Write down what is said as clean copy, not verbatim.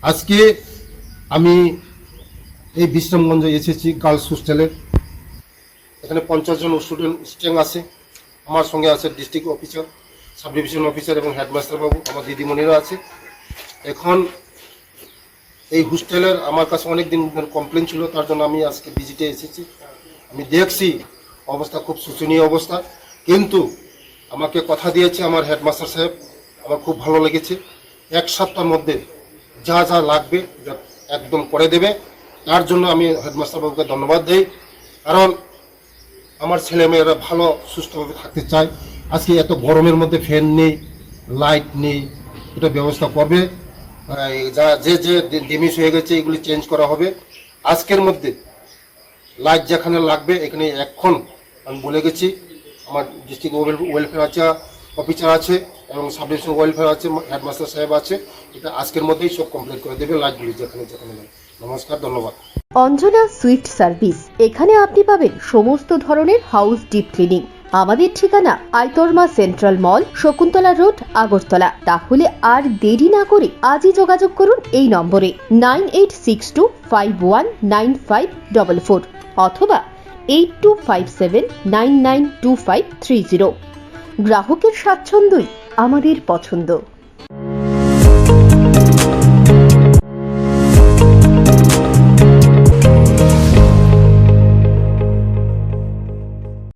আজকে আমি এই বিশ্রামগঞ্জে এসেছি গার্লস হোস্টেলে। এখানে 50 জন স্টুডেন্ট আছে। আমার সঙ্গে আছে district officer, sub division officer এবং হেডমাস্টার বাবু, আমার দিদিমণিরা আছে। এখন এই হোস্টেলের আমার কাছে অনেক দিন কমপ্লেন ছিল, তার জন্য আমি আজকে ভিজিটে এসেছি। আমি দেখছি অবস্থা খুব শোচনীয় অবস্থা, কিন্তু আমাকে কথা দিয়েছে আমার হেডমাস্টার সাহেব, আমার খুব ভালো লেগেছে। 1 সপ্তাহের মধ্যে যা যা লাগবে একদম করে দেবে। তার জন্য আমি হেডমাস্টার বাবুকে ধন্যবাদ দিই, কারণ আমার ছেলেমেয়েরা ভালো সুস্থভাবে থাকতে চায়। আজকে এত গরমের মধ্যে ফ্যান নেই, লাইট নেই, এটা ব্যবস্থা করবে। যা যে যে ড্যামেজ হয়ে গেছে এগুলি চেঞ্জ করা হবে আজকের মধ্যে। লাইট যেখানে লাগবে এখানে এখন আমি বলে গেছি, আমার ডিস্ট্রিক্ট ওয়েলফেয়ার আছে, অফিসার আছে এবং সাব ডিভিশন ওয়েলফেয়ার আছে, হেডমাস্টার সাহেব আছে। এটা আজকের মধ্যেই সব কমপ্লিট করে দেবে লাইটগুলি যেখানে যেখানে লাগে। নমস্কার, ধন্যবাদ। অঞ্জনা সুইফট সার্ভিস, এখানে আপনি পাবেন সমস্ত ধরনের হাউস ডিপ ক্লিনিং। আমাদের ঠিকানা আইতরমা সেন্ট্রাল মল, শকুন্তলা রোড, আগরতলা। তাহলে আর দেরি না করে আজই যোগাযোগ করুন এই নম্বরে 9862519544 অথবা 8257992530। গ্রাহকের স্বাচ্ছন্দ্যই আমাদের পছন্দ।